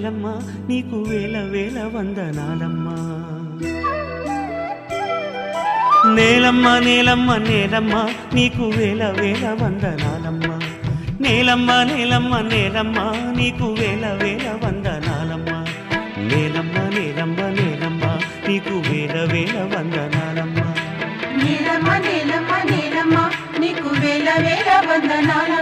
నేలమ్మ నీకు వేల వేల వందనాలమ్మా. నేలమ్మ నేలమ్మ నేలమ్మ నీకు వేల వేల వందనాలమ్మా. నేలమ్మ నేలమ్మ నేలమ్మ నీకు వేల వేల వందనాలమ్మా. నేలమ్మ నేలమ్మ నేలమ్మ నీకు వేల వేల వందనాలమ్మా. నేలమ్మ నేలమ్మ నేలమ్మ నీకు వేల వేల వందనాలు.